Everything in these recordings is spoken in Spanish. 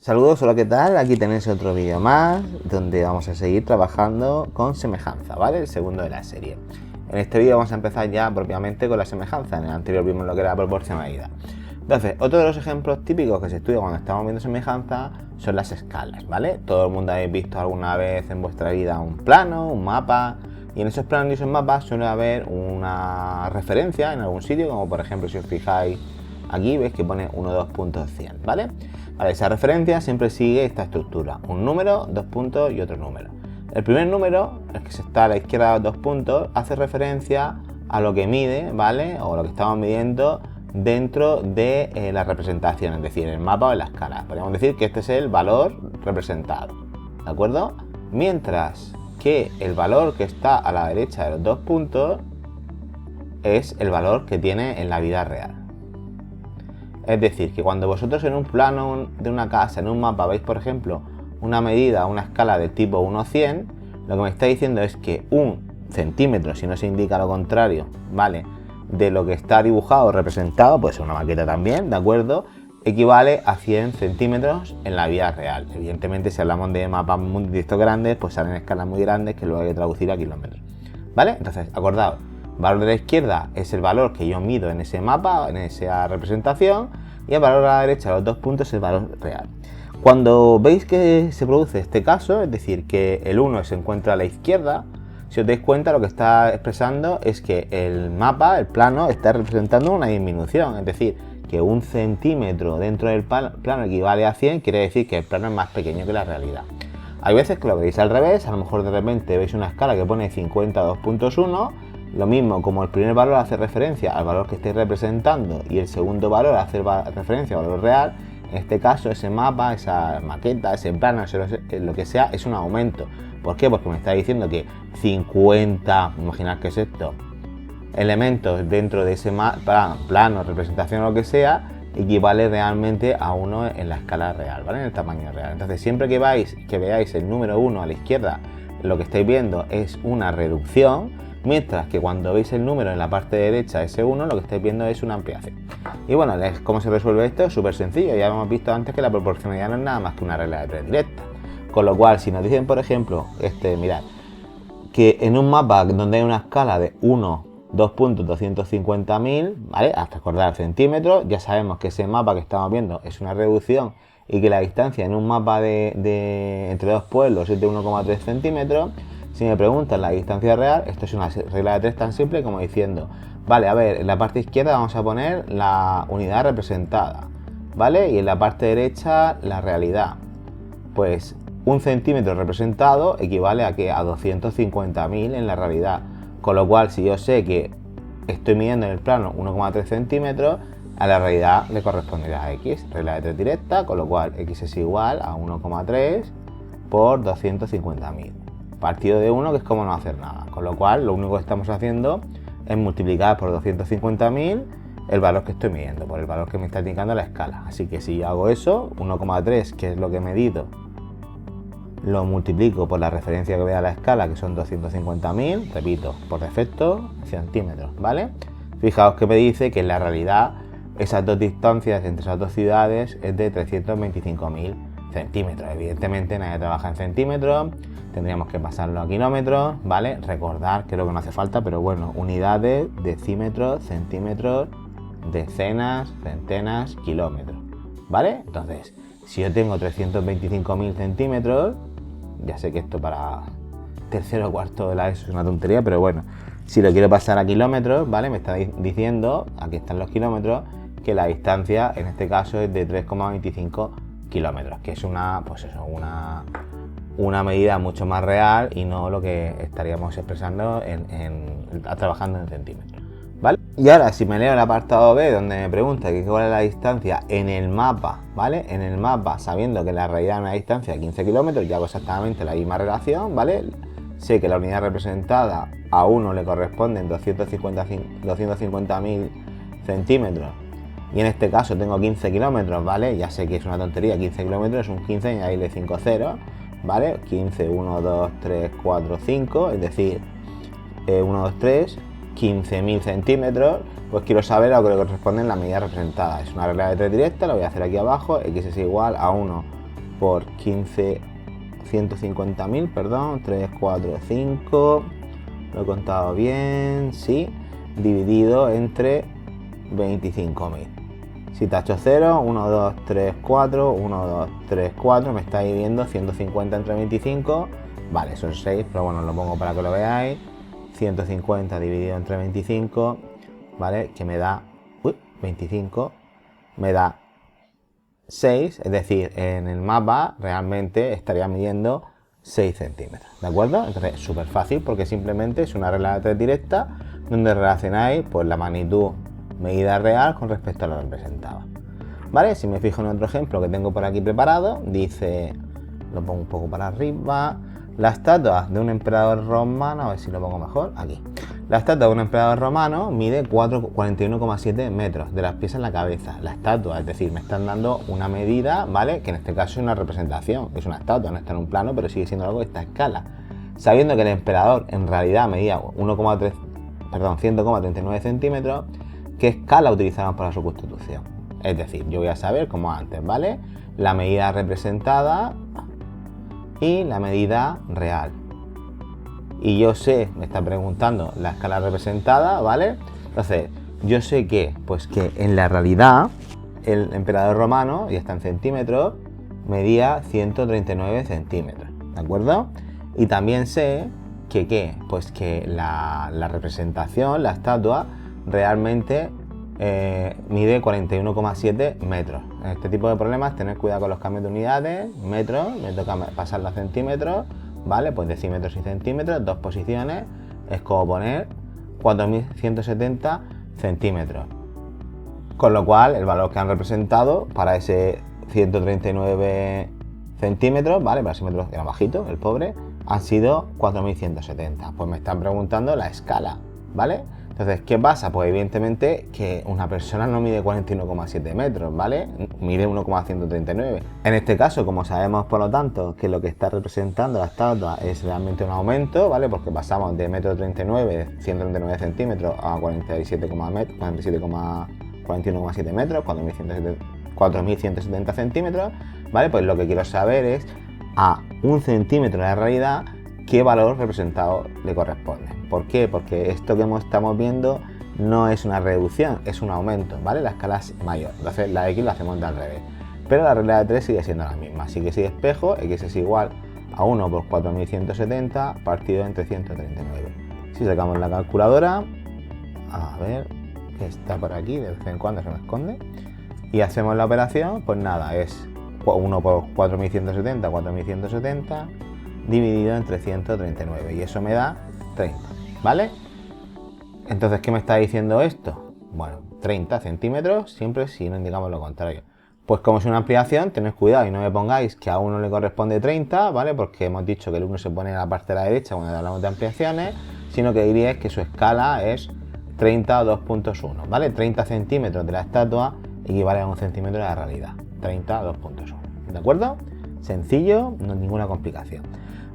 Saludos, hola, ¿qué tal? Aquí tenéis otro vídeo más donde vamos a seguir trabajando con semejanza, ¿vale? El segundo de la serie. En este vídeo vamos a empezar ya propiamente con la semejanza. En el anterior vimos lo que era la proporcionalidad. Entonces, otro de los ejemplos típicos que se estudia cuando estamos viendo semejanza son las escalas, ¿vale? Todo el mundo habéis visto alguna vez en vuestra vida un plano, un mapa, y en esos planos y esos mapas suele haber una referencia en algún sitio, como por ejemplo si os fijáis aquí, veis que pone 1, 2 puntos 100, ¿vale? Vale, esa referencia siempre sigue esta estructura, un número, 2 puntos y otro número. El primer número, el que está a la izquierda de 2 puntos, hace referencia a lo que mide, ¿vale? O lo que estamos midiendo dentro de la representación, es decir, el mapa o en la escala. Podríamos decir que este es el valor representado, ¿de acuerdo? Mientras que el valor que está a la derecha de los 2 puntos es el valor que tiene en la vida real. Es decir, que cuando vosotros en un plano de una casa, en un mapa, veis por ejemplo una medida, una escala del tipo 1:100, lo que me está diciendo es que un centímetro, si no se indica lo contrario, ¿vale?, de lo que está dibujado o representado, puede ser una maqueta también, ¿de acuerdo?, equivale a 100 centímetros en la vida real. Evidentemente, si hablamos de mapas muy directos grandes, pues salen escalas muy grandes que luego hay que traducir a kilómetros, ¿vale? Entonces, acordaos, el valor de la izquierda es el valor que yo mido en ese mapa, en esa representación, y el valor a la derecha, los 2 puntos, es el valor real. Cuando veis que se produce este caso, es decir, que el 1 se encuentra a la izquierda, si os dais cuenta, lo que está expresando es que el mapa, el plano, está representando una disminución, es decir, que un centímetro dentro del plano equivale a 100, quiere decir que el plano es más pequeño que la realidad. Hay veces que lo veis al revés, a lo mejor de repente veis una escala que pone 50 2.1, lo mismo, como el primer valor hace referencia al valor que estáis representando y el segundo valor hace referencia al valor real, en este caso ese mapa, esa maqueta, ese plano, lo que sea, es un aumento. ¿Por qué? Porque me está diciendo que 50, imaginad que es esto, elementos dentro de ese plano, representación o lo que sea, equivale realmente a 1 en la escala real, ¿vale? En el tamaño real. Entonces, siempre que veáis el número 1 a la izquierda, lo que estáis viendo es una reducción, mientras que cuando veis el número en la parte derecha, ese 1, lo que estáis viendo es una ampliación. Y bueno, ¿cómo se resuelve esto? Es súper sencillo. Ya hemos visto antes que la proporcionalidad no es nada más que una regla de 3 directa. Con lo cual, si nos dicen, por ejemplo, mirad, que en un mapa donde hay una escala de 1, 2 puntos, 250.000, ¿vale? Hasta acordar centímetros, ya sabemos que ese mapa que estamos viendo es una reducción y que la distancia en un mapa entre dos pueblos es de 1,3 centímetros. Si me preguntan la distancia real, esto es una regla de 3 tan simple como diciendo, vale, a ver, en la parte izquierda vamos a poner la unidad representada, ¿vale? Y en la parte derecha la realidad. Pues un centímetro representado equivale a ¿qué? A 250.000 en la realidad. Con lo cual, si yo sé que estoy midiendo en el plano 1,3 centímetros, a la realidad le corresponderá a x, regla de 3 directa, con lo cual x es igual a 1,3 por 250.000. Partido de 1, que es como no hacer nada. Con lo cual, lo único que estamos haciendo es multiplicar por 250.000 el valor que estoy midiendo, por el valor que me está indicando la escala. Así que si yo hago eso, 1,3, que es lo que he medido, lo multiplico por la referencia que vea la escala, que son 250.000, repito, por defecto, centímetros, ¿vale? Fijaos que me dice que en la realidad esas dos distancias entre esas dos ciudades es de 325.000 centímetros. Evidentemente nadie trabaja en centímetros, tendríamos que pasarlo a kilómetros, ¿vale? Recordar, creo que no hace falta, pero bueno, unidades, decímetros, centímetros, decenas, centenas, kilómetros, ¿vale? Entonces, si yo tengo 325.000 centímetros, ya sé que esto para tercero o cuarto de la ESO es una tontería, pero bueno, si lo quiero pasar a kilómetros, ¿vale? Me está diciendo, aquí están los kilómetros, que la distancia en este caso es de 3,25 kilómetros, que es una medida mucho más real y no lo que estaríamos expresando trabajando en centímetros, ¿vale? Y ahora, si me leo el apartado B, donde me pregunta que cuál es la distancia en el mapa, ¿vale? En el mapa, sabiendo que la realidad es una distancia de 15 kilómetros, ya hago exactamente la misma relación, ¿vale? Sé que la unidad representada a 1 le corresponden 250.000 centímetros, y en este caso tengo 15 kilómetros, ¿vale? Ya sé que es una tontería, 15 kilómetros es un 15 y añadirle 5 ceros, ¿vale? 15, 1, 2, 3, 4, 5, es decir, 1, 2, 3, 15.000 centímetros, pues quiero saber a lo que le corresponde en la medida representada. Es una regla de 3 directa, lo voy a hacer aquí abajo, x es igual a 1 por 15, 150.000, perdón, 3, 4, 5, lo he contado bien, sí, dividido entre 25.000. Si tacho 0, 1, 2, 3, 4, 1, 2, 3, 4, me está viendo 150 entre 25, vale, son 6, pero bueno, lo pongo para que lo veáis, 150 dividido entre 25, vale, que me da, 25, me da 6, es decir, en el mapa realmente estaría midiendo 6 centímetros, ¿de acuerdo? Entonces es súper fácil porque simplemente es una regla de 3 directa donde relacionáis pues la magnitud medida real con respecto a lo representado. ¿Vale? Si me fijo en otro ejemplo que tengo por aquí preparado, dice, lo pongo un poco para arriba, la estatua de un emperador romano, a ver si lo pongo mejor, aquí. La estatua de un emperador romano mide 41,7 metros de las pies en la cabeza. La estatua, es decir, me están dando una medida, ¿vale? Que en este caso es una representación, es una estatua, no está en un plano, pero sigue siendo algo de esta escala. Sabiendo que el emperador en realidad medía 100,39 centímetros, ¿qué escala utilizaron para su constitución? Es decir, yo voy a saber, como antes, ¿vale? La medida representada y la medida real. Y yo sé, me está preguntando la escala representada, ¿vale? Entonces, yo sé que, pues que en la realidad, el emperador romano, y está en centímetros, medía 139 centímetros, ¿de acuerdo? Y también sé que, ¿qué? Pues que la representación, la estatua, realmente mide 41,7 metros. En este tipo de problemas, tener cuidado con los cambios de unidades, metros, me toca pasarlo a centímetros, ¿vale? Pues decímetros y centímetros, dos posiciones, es como poner 4.170 centímetros. Con lo cual, el valor que han representado para ese 139 centímetros, ¿vale? Para ese metro era bajito, el pobre, han sido 4.170. Pues me están preguntando la escala, ¿vale? Entonces, ¿qué pasa? Pues evidentemente que una persona no mide 41,7 metros, ¿vale? Mide 1,139. En este caso, como sabemos por lo tanto que lo que está representando la estatua es realmente un aumento, ¿vale? Porque pasamos de 1,39 centímetros a 41,7 metros, 4.170 centímetros, ¿vale? Pues lo que quiero saber es a un centímetro de la realidad qué valor representado le corresponde. ¿Por qué? Porque esto que estamos viendo no es una reducción, es un aumento, ¿vale? La escala es mayor, entonces la X la hacemos de al revés. Pero la regla de 3 sigue siendo la misma, así que si espejo, X es igual a 1 por 4.170 partido entre 139. Si sacamos la calculadora, a ver, que está por aquí, de vez en cuando se me esconde, y hacemos la operación, pues nada, es 1 por 4.170 dividido entre 139 y eso me da 30, ¿vale? Entonces, ¿qué me está diciendo esto? Bueno, 30 centímetros siempre si no indicamos lo contrario. Pues como es una ampliación, tened cuidado y no me pongáis que a uno le corresponde 30, ¿vale? Porque hemos dicho que el 1 se pone en la parte de la derecha cuando hablamos de ampliaciones, sino que diríais que su escala es 30 2.1, ¿vale? 30 centímetros de la estatua equivale a 1 centímetro de la realidad, 30 2.1, ¿de acuerdo? Sencillo, no ninguna complicación.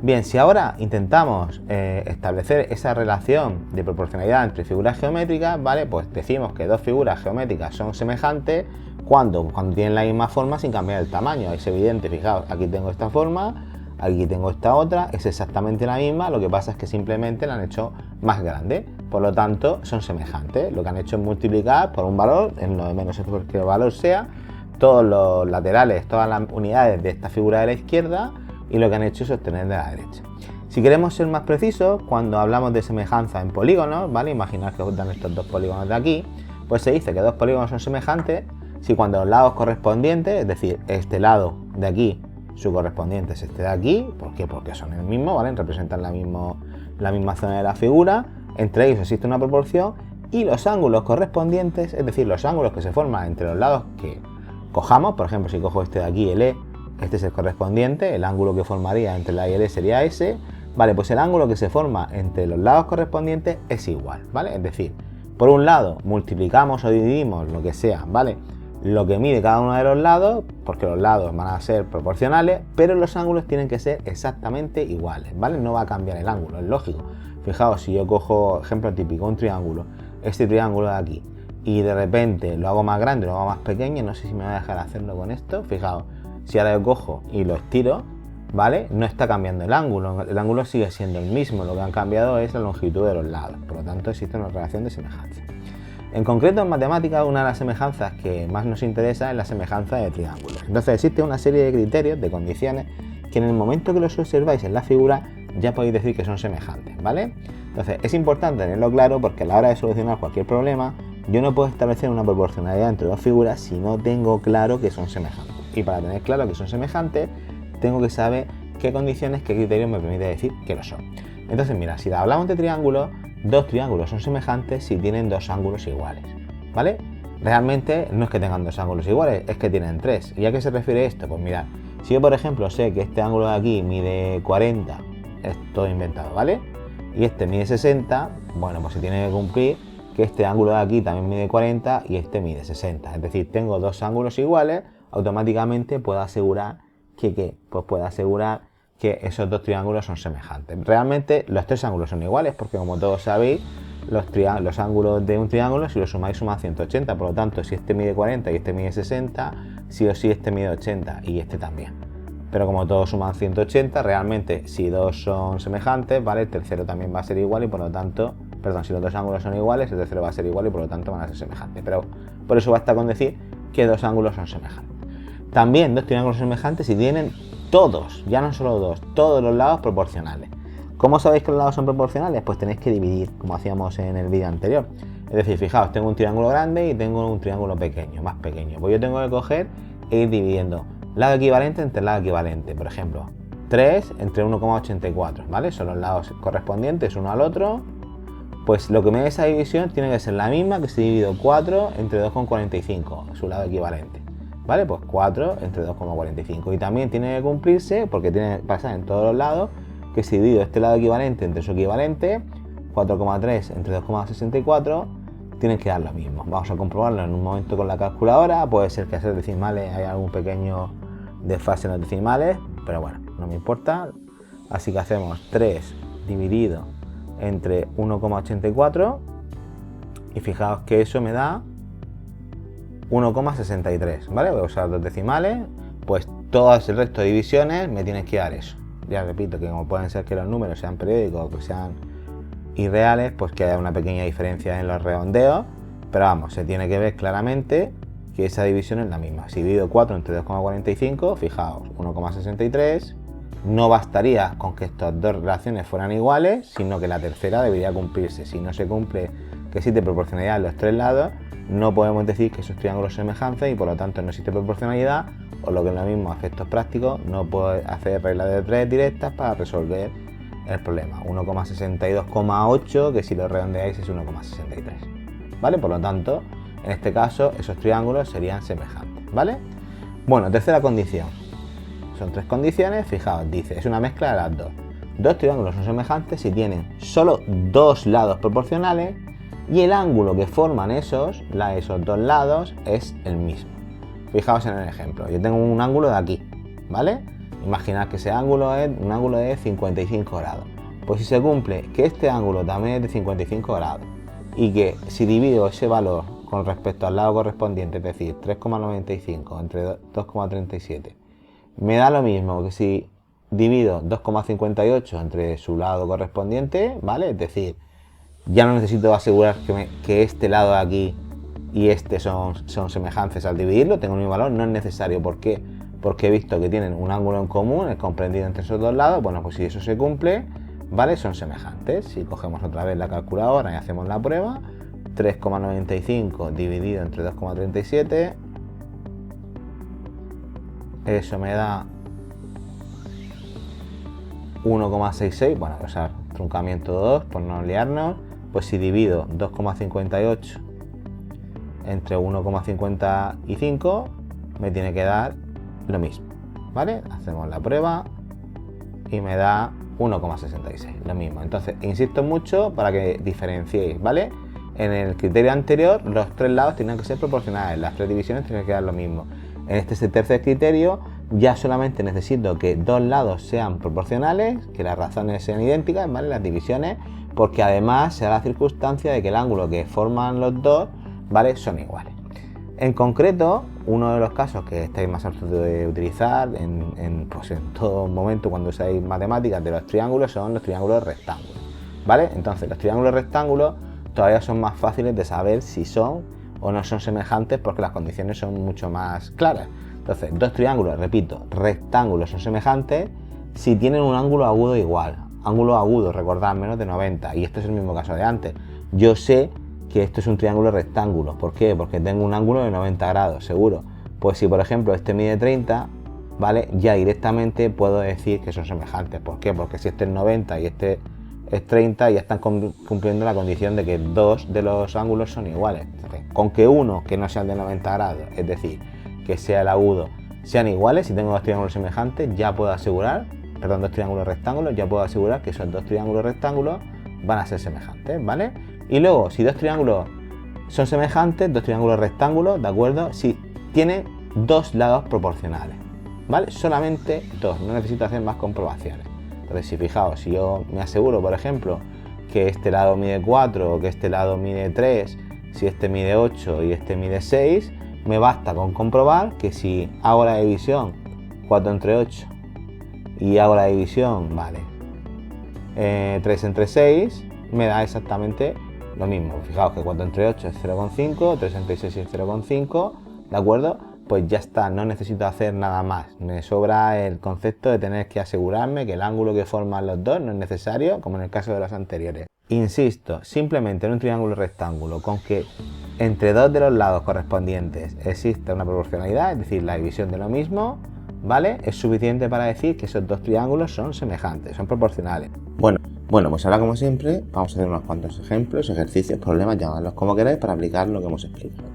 Bien, si ahora intentamos establecer esa relación de proporcionalidad entre figuras geométricas, ¿vale? Pues decimos que dos figuras geométricas son semejantes cuando tienen la misma forma sin cambiar el tamaño. Es evidente, fijaos, aquí tengo esta forma, aquí tengo esta otra, es exactamente la misma, lo que pasa es que simplemente la han hecho más grande, por lo tanto son semejantes. Lo que han hecho es multiplicar por un valor, en lo de menos que el valor sea, todos los laterales, todas las unidades de esta figura de la izquierda, y lo que han hecho es obtener de la derecha. Si queremos ser más precisos, cuando hablamos de semejanza en polígonos, ¿vale? Imaginad que os dan estos dos polígonos de aquí, pues se dice que dos polígonos son semejantes si cuando los lados correspondientes, es decir, este lado de aquí, su correspondiente es este de aquí. ¿Por qué? Porque son el mismo, ¿vale? Representan la misma zona de la figura, entre ellos existe una proporción y los ángulos correspondientes, es decir, los ángulos que se forman entre los lados que cojamos, por ejemplo, si cojo este de aquí, el E, este es el correspondiente, el ángulo que formaría entre la y el E sería ese, ¿vale? Pues el ángulo que se forma entre los lados correspondientes es igual, ¿vale? Es decir, por un lado multiplicamos o dividimos lo que sea, ¿vale? Lo que mide cada uno de los lados, porque los lados van a ser proporcionales, pero los ángulos tienen que ser exactamente iguales, ¿vale? No va a cambiar el ángulo, es lógico. Fijaos, si yo cojo, ejemplo típico, un triángulo, este triángulo de aquí, y de repente lo hago más grande, lo hago más pequeño, no sé si me va a dejar hacerlo con esto, fijaos. Si ahora yo cojo y lo estiro, ¿vale? No está cambiando el ángulo sigue siendo el mismo, lo que han cambiado es la longitud de los lados, por lo tanto existe una relación de semejanza. En concreto, en matemáticas, una de las semejanzas que más nos interesa es la semejanza de triángulos. Entonces existe una serie de criterios, de condiciones, que en el momento que los observáis en la figura ya podéis decir que son semejantes, ¿vale? Entonces es importante tenerlo claro porque a la hora de solucionar cualquier problema yo no puedo establecer una proporcionalidad entre dos figuras si no tengo claro que son semejantes. Y para tener claro que son semejantes tengo que saber qué condiciones, qué criterios me permite decir que lo son. Entonces mira, si hablamos de triángulos, dos triángulos son semejantes si tienen dos ángulos iguales, ¿vale? Realmente no es que tengan dos ángulos iguales, es que tienen tres. ¿Y a qué se refiere esto? Pues mirad, si yo por ejemplo sé que este ángulo de aquí mide 40, es todo inventado, ¿vale? Y este mide 60, bueno, pues se tiene que cumplir que este ángulo de aquí también mide 40 y este mide 60. Es decir, tengo dos ángulos iguales, automáticamente puedo asegurar pues puedo asegurar que esos dos triángulos son semejantes. Realmente los tres ángulos son iguales porque, como todos sabéis, los ángulos de un triángulo, si los sumáis, suman 180. Por lo tanto, si este mide 40 y este mide 60, sí o sí este mide 80 y este también. Pero como todos suman 180, realmente si dos son semejantes, ¿vale? El tercero también va a ser igual y por lo tanto, perdón, si los dos ángulos son iguales, el tercero va a ser igual y por lo tanto van a ser semejantes. Pero por eso basta con decir que dos ángulos son semejantes. También dos triángulos son semejantes si tienen todos, ya no solo dos, todos los lados proporcionales. ¿Cómo sabéis que los lados son proporcionales? Pues tenéis que dividir, como hacíamos en el vídeo anterior. Es decir, fijaos, tengo un triángulo grande y tengo un triángulo pequeño, más pequeño. Pues yo tengo que coger e ir dividiendo lado equivalente entre lado equivalente. Por ejemplo, 3 entre 1,84, ¿vale? Son los lados correspondientes uno al otro. Pues lo que me da esa división tiene que ser la misma que si divido 4 entre 2,45, su lado equivalente. ¿Vale? Pues 4 entre 2,45. Y también tiene que cumplirse, porque tiene que pasar en todos los lados, que si divido este lado equivalente entre su equivalente, 4,3 entre 2,64, tienen que dar lo mismo. Vamos a comprobarlo en un momento con la calculadora. Puede ser que a ser decimales hay algún pequeño desfase en los decimales, pero bueno, no me importa. Así que hacemos 3 dividido entre 1,84 y fijaos que eso me da 1,63, ¿vale? Voy a usar dos decimales, pues todas el resto de divisiones me tienes que dar eso. Ya repito que como pueden ser que los números sean periódicos o que sean irreales, pues que haya una pequeña diferencia en los redondeos, pero vamos, se tiene que ver claramente que esa división es la misma. Si divido 4 entre 2,45, fijaos, 1,63, no bastaría con que estas dos relaciones fueran iguales, sino que la tercera debería cumplirse. Si no se cumple que existe proporcionalidad en los tres lados, no podemos decir que esos triángulos son semejantes y por lo tanto no existe proporcionalidad, o lo que es lo mismo a efectos prácticos, no puedo hacer reglas de tres directas para resolver el problema. 1,62,8, que si lo redondeáis es 1,63, ¿vale? Por lo tanto, en este caso esos triángulos serían semejantes, ¿vale? Bueno, tercera condición. Son tres condiciones, fijaos, dice, es una mezcla de las dos. Dos triángulos son semejantes si tienen solo dos lados proporcionales y el ángulo que forman esos dos lados es el mismo. Fijaos en el ejemplo, yo tengo un ángulo de aquí, ¿vale? Imaginad que ese ángulo es un ángulo de 55 grados. Pues si se cumple que este ángulo también es de 55 grados y que si divido ese valor con respecto al lado correspondiente, es decir, 3,95 entre 2,37, me da lo mismo que si divido 2,58 entre su lado correspondiente, ¿vale? Es decir, ya no necesito asegurar que este lado de aquí y este son semejantes al dividirlo, tengo un mismo valor, no es necesario. ¿Por qué? Porque he visto que tienen un ángulo en común, es comprendido entre esos dos lados. Bueno, pues si eso se cumple, ¿vale? Son semejantes. Si cogemos otra vez la calculadora y hacemos la prueba, 3,95 dividido entre 2,37, eso me da 1,66, bueno, o sea, truncamiento 2 por no liarnos. Pues si divido 2,58 entre 1,55 me tiene que dar lo mismo, ¿vale? Hacemos la prueba y me da 1,66, lo mismo. Entonces, insisto mucho para que diferenciéis, ¿vale? En el criterio anterior, los tres lados tienen que ser proporcionales, las tres divisiones tienen que dar lo mismo. En este tercer criterio, ya solamente necesito que dos lados sean proporcionales, que las razones sean idénticas, ¿vale? Las divisiones, porque además se da la circunstancia de que el ángulo que forman los dos, ¿vale? Son iguales. En concreto, uno de los casos que estáis más hartos de utilizar pues en todo momento cuando usáis matemáticas de los triángulos son los triángulos rectángulos, ¿vale? Entonces, los triángulos rectángulos todavía son más fáciles de saber si son o no son semejantes porque las condiciones son mucho más claras. Entonces, dos triángulos, repito, rectángulos son semejantes si tienen un ángulo agudo igual. Ángulo agudo, recordad, menos de 90, y este es el mismo caso de antes. Yo sé que esto es un triángulo rectángulo. ¿Por qué? Porque tengo un ángulo de 90 grados, seguro. Pues si, por ejemplo, este mide 30, ¿vale? Ya directamente puedo decir que son semejantes. ¿Por qué? Porque si este es 90 y este es 30, ya están cumpliendo la condición de que dos de los ángulos son iguales. Con que uno que no sea el de 90 grados, es decir, que sea el agudo, sean iguales, si tengo dos triángulos semejantes, ya puedo asegurar, perdón, dos triángulos rectángulos, ya puedo asegurar que esos dos triángulos rectángulos van a ser semejantes, ¿vale? Y luego, si dos triángulos son semejantes, dos triángulos rectángulos, ¿de acuerdo? Si tienen dos lados proporcionales, ¿vale? Solamente dos, no necesito hacer más comprobaciones. Entonces, si fijaos, si yo me aseguro, por ejemplo, que este lado mide 4 o que este lado mide 3, si este mide 8 y este mide 6, me basta con comprobar que si hago la división 4 entre 8 y hago la división, vale, 3 entre 6, me da exactamente lo mismo. Fijaos que 4 entre 8 es 0,5, 3 entre 6 es 0,5, ¿de acuerdo? Pues ya está, no necesito hacer nada más. Me sobra el concepto de tener que asegurarme que el ángulo que forman los dos no es necesario, como en el caso de los anteriores. Insisto, simplemente en un triángulo rectángulo, con que entre dos de los lados correspondientes exista una proporcionalidad, es decir, la división de lo mismo, ¿vale? Es suficiente para decir que esos dos triángulos son semejantes, son proporcionales. Bueno, pues ahora como siempre vamos a hacer unos cuantos ejemplos, ejercicios, problemas, llamadlos como queráis, para aplicar lo que hemos explicado.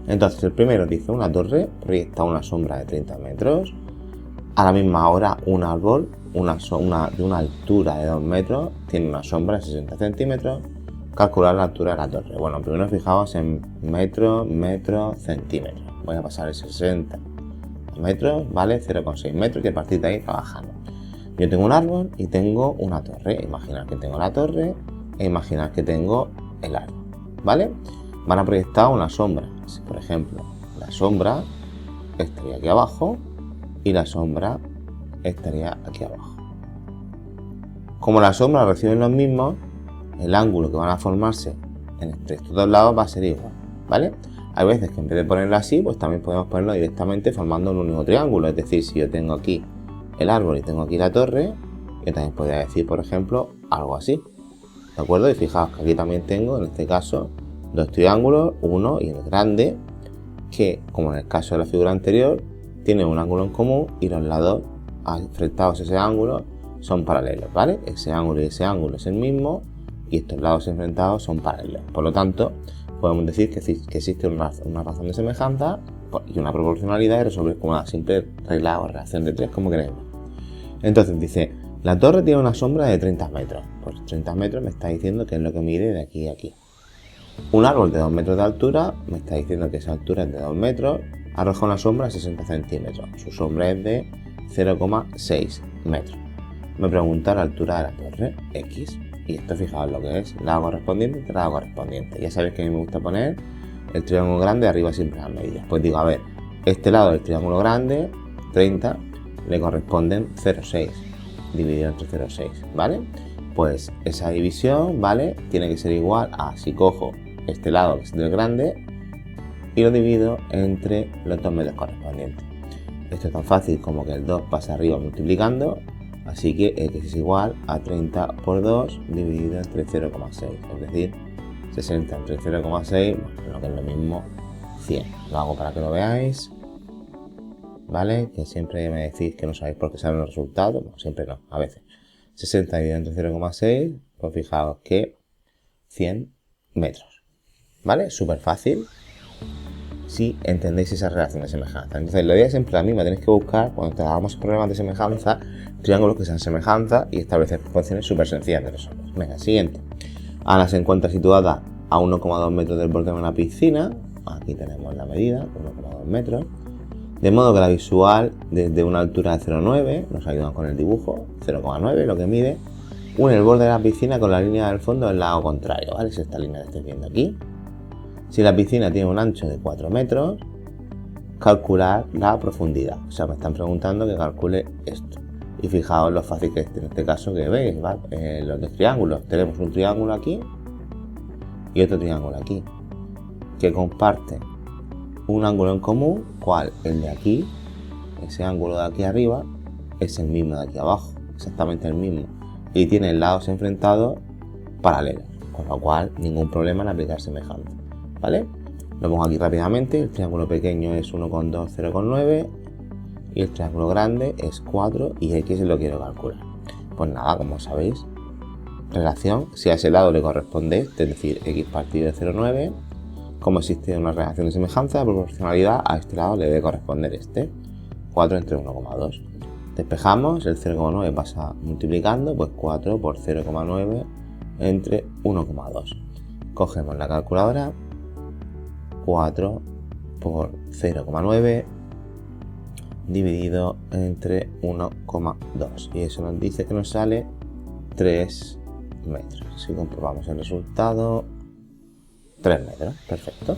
Entonces, el primero dice: una torre proyecta una sombra de 30 metros. A la misma hora, un árbol de una altura de 2 metros tiene una sombra de 60 centímetros. Calcular la altura de la torre. Bueno, primero fijaos en metros, centímetros. Voy a pasar el 60 metros, ¿vale? 0,6 metros, y a partir de ahí trabajando. Yo tengo un árbol y tengo una torre. Imaginad que tengo la torre e imaginad que tengo el árbol, ¿vale? Van a proyectar una sombra. Si, por ejemplo, la sombra estaría aquí abajo y la sombra estaría aquí abajo. Como las sombras reciben los mismos, el ángulo que van a formarse entre estos dos lados va a ser igual, ¿vale? Hay veces que en vez de ponerlo así, pues también podemos ponerlo directamente formando un único triángulo. Es decir, si yo tengo aquí el árbol y tengo aquí la torre, yo también podría decir, por ejemplo, algo así, ¿de acuerdo? Y fijaos que aquí también tengo, en este caso, dos triángulos, uno y el grande, que, como en el caso de la figura anterior, tienen un ángulo en común y los lados enfrentados a ese ángulo son paralelos, ¿vale? Ese ángulo y ese ángulo es el mismo y estos lados enfrentados son paralelos. Por lo tanto, podemos decir que existe una razón de semejanza y una proporcionalidad, y resolver con una simple regla o relación de tres, como queremos. Entonces dice: la torre tiene una sombra de 30 metros. Pues 30 metros me está diciendo que es lo que mide de aquí a aquí. Un árbol de 2 metros de altura me está diciendo que esa altura es de 2 metros. Arroja una sombra de 60 centímetros. Su sombra es de 0,6 metros. Me pregunta la altura de la torre, X. Y esto, fijaos lo que es lado correspondiente entre lado correspondiente. Ya sabéis que a mí me gusta poner el triángulo grande arriba siempre las medidas. Pues digo, a ver, este lado del triángulo grande, 30, le corresponden 0,6 dividido entre 0,6, ¿vale? Pues esa división, ¿vale?, tiene que ser igual a, si cojo este lado que es del grande y lo divido entre los dos medios correspondientes. Esto es tan fácil como que el 2 pasa arriba multiplicando, así que X es igual a 30 por 2 dividido entre 0,6, es decir, 60 entre 0,6, bueno, lo que es lo mismo, 100. Lo hago para que lo veáis, ¿vale? Que siempre me decís que no sabéis por qué salen los resultados. Bueno, siempre no, a veces. 60 dividido entre 0,6, pues fijaos que 100 metros, ¿vale? Súper fácil si entendéis esa relación de semejanza. Entonces, la idea es siempre la misma. Tenéis que buscar, cuando trabajamos problemas de semejanza, triángulos que sean semejanza y establecer proporciones súper sencillas de resolver. Venga, siguiente. Ana se encuentra situada a 1,2 metros del borde de una piscina. Aquí tenemos la medida, 1,2 metros. De modo que la visual desde una altura de 0,9, nos ayudan con el dibujo, 0,9 lo que mide, une el borde de la piscina con la línea del fondo del lado contrario, ¿vale? Es esta línea que estáis viendo aquí. Si la piscina tiene un ancho de 4 metros, calcular la profundidad. O sea, me están preguntando que calcule esto. Y fijaos lo fácil que es en este caso que veis, ¿vale? Los dos triángulos. Tenemos un triángulo aquí y otro triángulo aquí, que comparten un ángulo en común, cual el de aquí, ese ángulo de aquí arriba, es el mismo de aquí abajo, exactamente el mismo. Y tiene lados enfrentados paralelos, con lo cual ningún problema en aplicar semejanza, ¿vale? Lo pongo aquí rápidamente. El triángulo pequeño es 1,2, 0,9 y el triángulo grande es 4 y X lo quiero calcular. Pues nada, como sabéis, relación, si a ese lado le corresponde este, es decir, X partido de 0,9, como existe una relación de semejanza, de proporcionalidad, a este lado le debe corresponder este, 4 entre 1,2. Despejamos, el 0,9 pasa multiplicando, pues 4 por 0,9 entre 1,2. Cogemos la calculadora, 4 por 0,9 dividido entre 1,2 y eso nos dice que nos sale 3 metros. Si comprobamos el resultado, 3 metros, perfecto.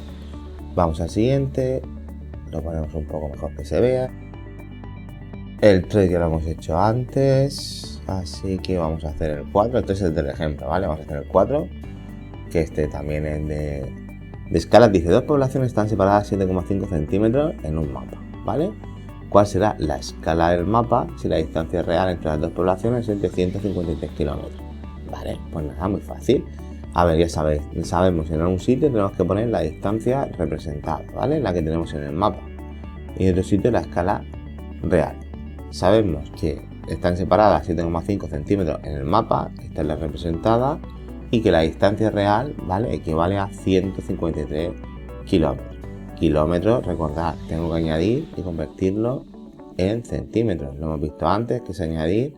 Vamos al siguiente, lo ponemos un poco mejor que se vea. El 3 ya lo hemos hecho antes, así que vamos a hacer el 4. Este es el del ejemplo, ¿vale? Vamos a hacer el 4, que este también es de escalas. Dice, dos poblaciones están separadas 7,5 centímetros en un mapa, ¿vale? ¿Cuál será la escala del mapa si la distancia real entre las dos poblaciones es de 153 kilómetros? Vale, pues nada, muy fácil. A ver, ya sabéis, sabemos en algún sitio tenemos que poner la distancia representada, ¿vale? La que tenemos en el mapa. Y en otro sitio la escala real. Sabemos que están separadas 7,5 centímetros en el mapa, esta es la representada, y que la distancia real, ¿vale?, equivale a 153 kilómetros. Kilómetros, recordad, tengo que añadir y convertirlo en centímetros. Lo hemos visto antes, que es añadir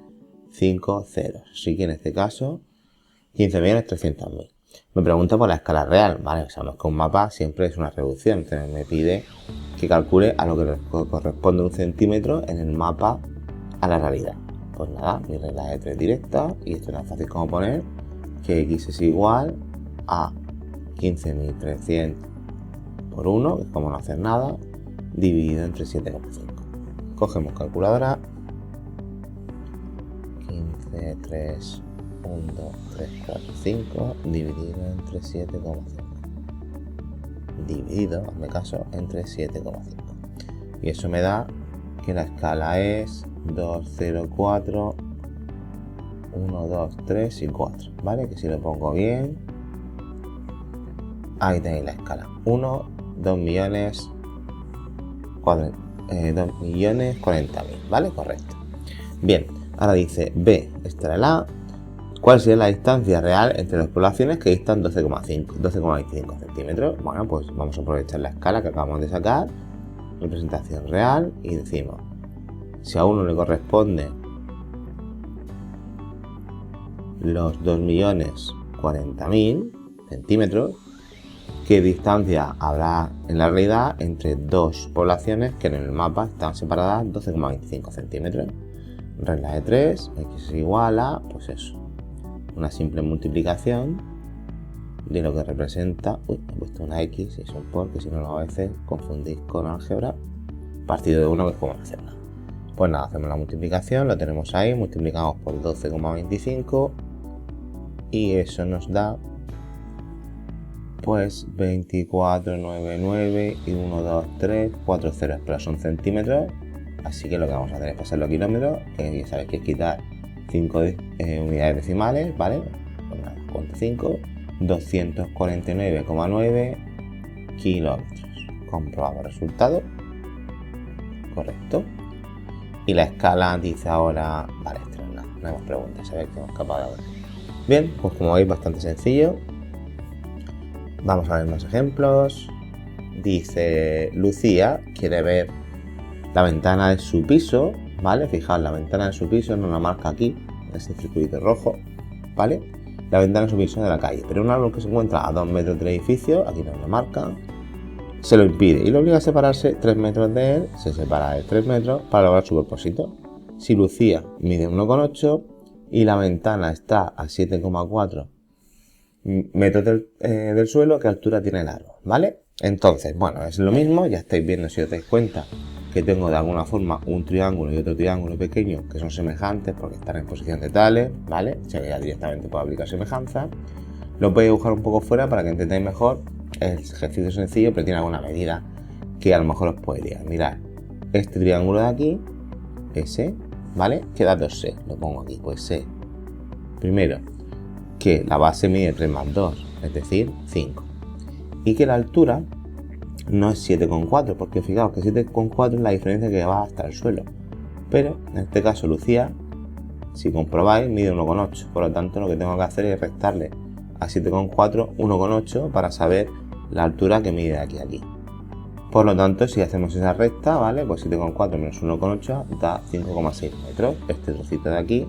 5 ceros. Así que en este caso, 15.300.000. Me pregunta por la escala real, ¿vale? Sabemos que un mapa siempre es una reducción. Entonces me pide que calcule a lo que corresponde un centímetro en el mapa a la realidad. Pues nada, mi regla de 3 directa, y esto es tan fácil como poner que X es igual a 15.300 por 1, que es como no hacer nada, dividido entre 7,5. Cogemos calculadora, 15, 3, 1, 2, 3, 4, 5, dividido entre 7,5. Dividido, hazme caso, entre 7,5. Y eso me da que la escala es 2, 0, 4, 1, 2, 3 y 4, ¿vale? Que si lo pongo bien, ahí tenéis la escala. 2.040.000, ¿vale? Correcto. Bien, ahora dice B, esta era la A. ¿Cuál sería la distancia real entre las poblaciones que distan 12,25 centímetros? Bueno, pues vamos a aprovechar la escala que acabamos de sacar, representación real, y decimos, si a uno le corresponde los 2.040.000 centímetros, ¿qué distancia habrá en la realidad entre dos poblaciones que en el mapa están separadas 12,25 centímetros? Regla de 3, X es igual a, pues eso, una simple multiplicación de lo que representa, he puesto una X y eso porque si no a veces confundís con álgebra, partido de 1, que es como no hacer nada. Pues nada, hacemos la multiplicación, lo tenemos ahí, multiplicamos por 12,25 y eso nos da pues 24,99 y 1, 2, 3, 4 ceros, pero son centímetros, así que lo que vamos a hacer es pasarlo a kilómetros, que ya sabéis que es quitar 5 unidades decimales, ¿vale? Pues nada, cuento 5, 249,9 kilómetros. Comprobamos el resultado. Correcto. Y la escala dice ahora, vale, esto no es nada, no hay más preguntas, sabéis que hemos capaz de ahora. Bien, pues como veis, bastante sencillo. Vamos a ver más ejemplos. Dice, Lucía quiere ver la ventana de su piso, ¿vale? Fijaos, la ventana de su piso nos la marca aquí, en este circulito rojo, ¿vale? La ventana de su piso de la calle, pero un árbol que se encuentra a 2 metros del edificio, aquí nos lo marca, se lo impide y lo obliga a separarse 3 metros de él, se separa de 3 metros para lograr su propósito. Si Lucía mide 1,8 y la ventana está a 7,4 metros del suelo, qué altura tiene el árbol, ¿vale? Entonces, bueno, es lo mismo, ya estáis viendo, si os dais cuenta, que tengo de alguna forma un triángulo y otro triángulo pequeño que son semejantes porque están en posición de tales, ¿vale? O sea que ya directamente puedo aplicar semejanza. Lo podéis dibujar un poco fuera para que entendáis mejor. El ejercicio es sencillo, pero tiene alguna medida que a lo mejor os puede liar. Mirad, este triángulo de aquí, ese, ¿vale? ¿Qué datos sé? Lo pongo aquí, pues sé, primero, que la base mide 3 más 2, es decir, 5. Y que la altura no es 7,4, porque fijaos que 7,4 es la diferencia que va hasta el suelo. Pero en este caso Lucía, si comprobáis, mide 1,8. Por lo tanto, lo que tengo que hacer es restarle a 7,4 1,8 para saber la altura que mide de aquí a aquí. Por lo tanto, si hacemos esa recta, ¿vale? Pues 7,4 menos 1,8 da 5,6 metros. Este trocito de aquí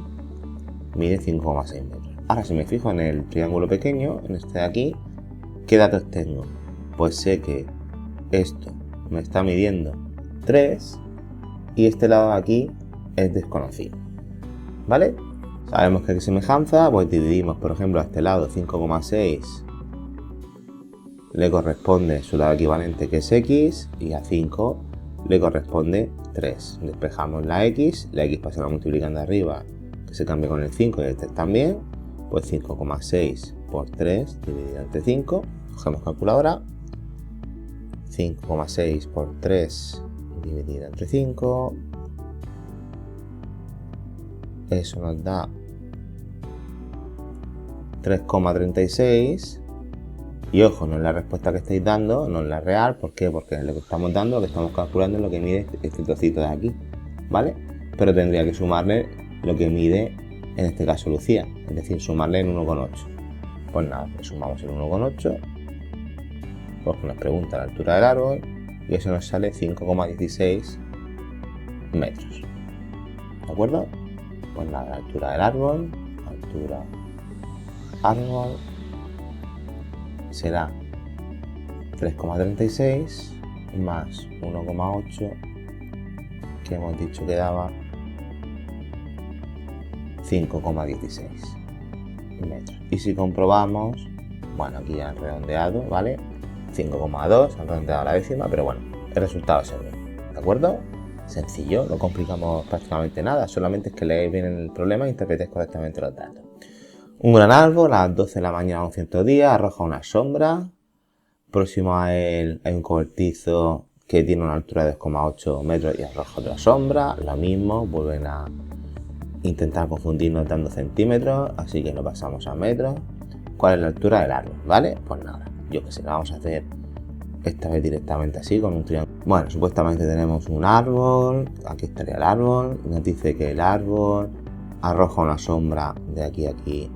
mide 5,6 metros. Ahora, si me fijo en el triángulo pequeño, en este de aquí, ¿qué datos tengo? Pues sé que esto me está midiendo 3 y este lado de aquí es desconocido, ¿vale? Sabemos que hay semejanza, pues dividimos, por ejemplo, a este lado 5,6 le corresponde su lado equivalente, que es x, y a 5 le corresponde 3. Despejamos la x pasará multiplicando arriba, que se cambia con el 5 y el 3 también, pues 5,6 por 3 dividido entre 5, cogemos calculadora, 5,6 por 3 dividido entre 5, eso nos da 3,36. Y ojo, no es la respuesta que estáis dando, no es la real. ¿Por qué? Porque lo que estamos dando, lo que estamos calculando es lo que mide este trocito de aquí, ¿vale? Pero tendría que sumarle lo que mide, en este caso Lucía, es decir, sumarle en 1,8. Pues nada, le sumamos el 1,8, porque nos pregunta la altura del árbol, y eso nos sale 5,16 metros. ¿De acuerdo? Pues nada, la altura del árbol, será 3,36 más 1,8 que hemos dicho que daba 5,16 metros. Y si comprobamos, bueno, aquí ya han redondeado, ¿vale? 5,2, han redondeado a la décima, pero bueno, el resultado es el mismo, ¿de acuerdo? Sencillo, no complicamos prácticamente nada, solamente es que leáis bien el problema e interpretéis correctamente los datos. Un gran árbol a las 12 de la mañana, un cierto día, arroja una sombra. Próximo a él hay un cobertizo que tiene una altura de 2,8 metros y arroja otra sombra. Lo mismo, vuelven a intentar confundirnos dando centímetros, así que lo pasamos a metros. ¿Cuál es la altura del árbol? ¿Vale? Pues nada, yo que sé, lo vamos a hacer esta vez directamente así, con un triángulo. Bueno, supuestamente tenemos un árbol, aquí estaría el árbol, nos dice que el árbol arroja una sombra de aquí a aquí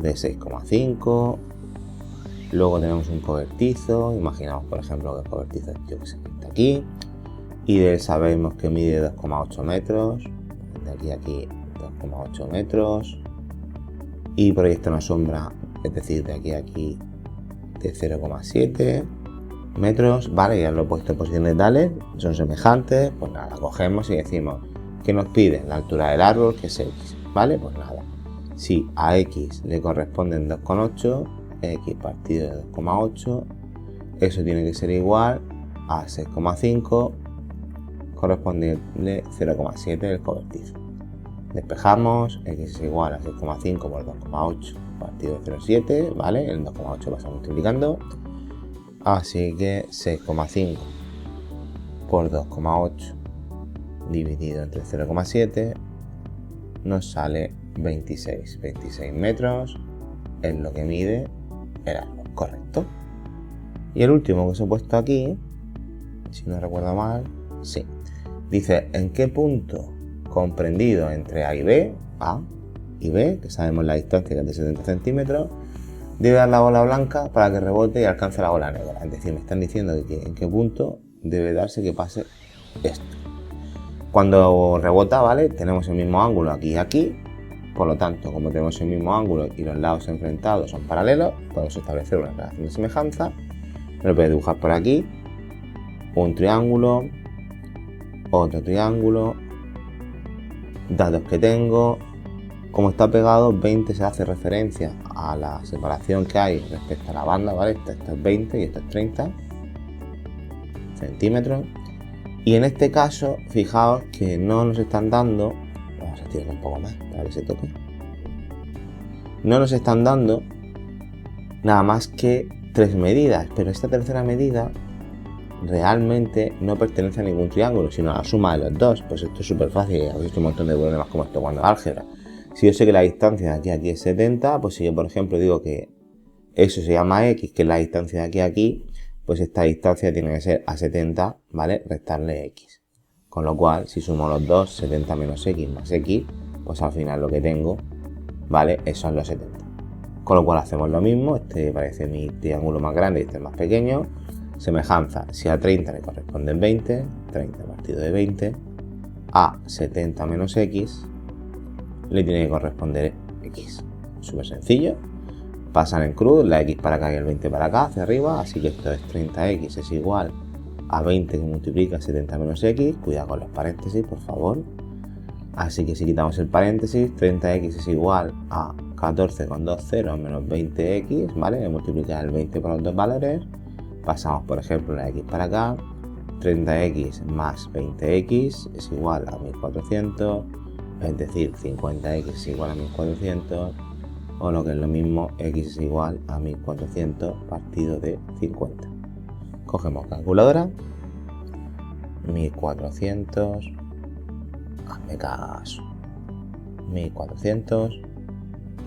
de 6,5. Luego tenemos un cobertizo, imaginamos por ejemplo que el cobertizo está aquí, y de él sabemos que mide 2,8 metros, de aquí a aquí 2,8 metros, y proyecta una sombra, es decir, de aquí a aquí de 0,7 metros, vale, ya lo he puesto en posiciones tales, son semejantes, pues nada, cogemos y decimos que nos pide la altura del árbol, que es x, vale, pues nada. Si a x le corresponden 2,8, x partido de 2,8, eso tiene que ser igual a 6,5, correspondiente 0,7 del cobertizo. Despejamos, x es igual a 6,5 por 2,8 partido de 0,7, ¿vale? El 2,8 pasa multiplicando, así que 6,5 por 2,8 dividido entre 0,7 nos sale 26 metros, es lo que mide el árbol, correcto. Y el último que os he puesto aquí, si no recuerdo mal, sí, dice en qué punto comprendido entre A y B, que sabemos la distancia que es de 70 centímetros, debe dar la bola blanca para que rebote y alcance la bola negra. Es decir, me están diciendo que en qué punto debe darse que pase esto. Cuando rebota, ¿vale? Tenemos el mismo ángulo aquí y aquí. Por lo tanto, como tenemos el mismo ángulo y los lados enfrentados son paralelos, podemos establecer una relación de semejanza. Me lo podéis dibujar por aquí. Un triángulo, otro triángulo, datos que tengo, Como está pegado, 20 se hace referencia a la separación que hay respecto a la banda, ¿vale? Esto es 20 y esto es 30 centímetros. Y en este caso, fijaos que no nos están dando, vamos a estirar un poco más para que se toque, no nos están dando nada más que 3 medidas, pero esta tercera medida realmente no pertenece a ningún triángulo, sino a la suma de los dos. Pues esto es súper fácil, habéis visto un montón de problemas como esto cuando álgebra. Si yo sé que la distancia de aquí a aquí es 70, pues si yo por ejemplo digo que eso se llama x, que es la distancia de aquí a aquí, pues esta distancia tiene que ser a 70, ¿vale? Restarle x. Con lo cual, si sumo los dos, 70 menos x más x, pues al final lo que tengo, ¿vale? Eso son los 70. Con lo cual hacemos lo mismo, este parece mi triángulo más grande y este es más pequeño. Semejanza, si a 30 le corresponden 20, 30 partido de 20, a 70 menos x le tiene que corresponder x. Súper sencillo. Pasan en cruz, la x para acá y el 20 para acá, hacia arriba, así que esto es 30x es igual a 20 que multiplica 70 menos x, cuidado con los paréntesis, por favor. Así que si quitamos el paréntesis, 30x es igual a 14 con 2 ceros menos 20x, ¿vale? Multiplicar el 20 por los dos valores. Pasamos, por ejemplo, la x para acá. 30x más 20x es igual a 1400, es decir, 50x es igual a 1400, o lo que es lo mismo, x es igual a 1400 partido de 50. Cogemos calculadora, 1400, hazme caso, 1400,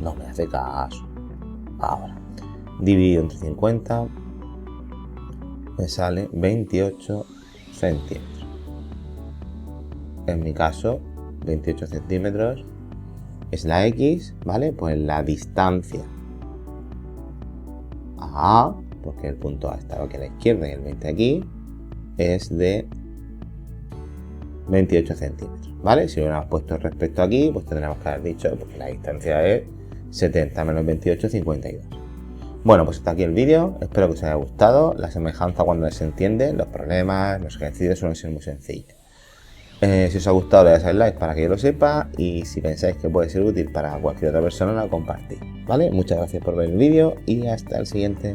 no me hace caso. Ahora, dividido entre 50, me sale 28 centímetros. En mi caso, 28 centímetros es la x, ¿vale? Pues la distancia a A, porque el punto A está aquí a la izquierda y el 20 aquí, es de 28 centímetros, ¿vale? Si lo hubiéramos puesto respecto aquí, pues tendríamos que haber dicho que la distancia es 70 menos 28, 52. Bueno, pues hasta aquí el vídeo, espero que os haya gustado. La semejanza cuando se entiende, los problemas, los ejercicios suelen ser muy sencillos. Si os ha gustado le dais al like para que yo lo sepa, y si pensáis que puede ser útil para cualquier otra persona, la compartid, ¿vale? Muchas gracias por ver el vídeo y hasta el siguiente.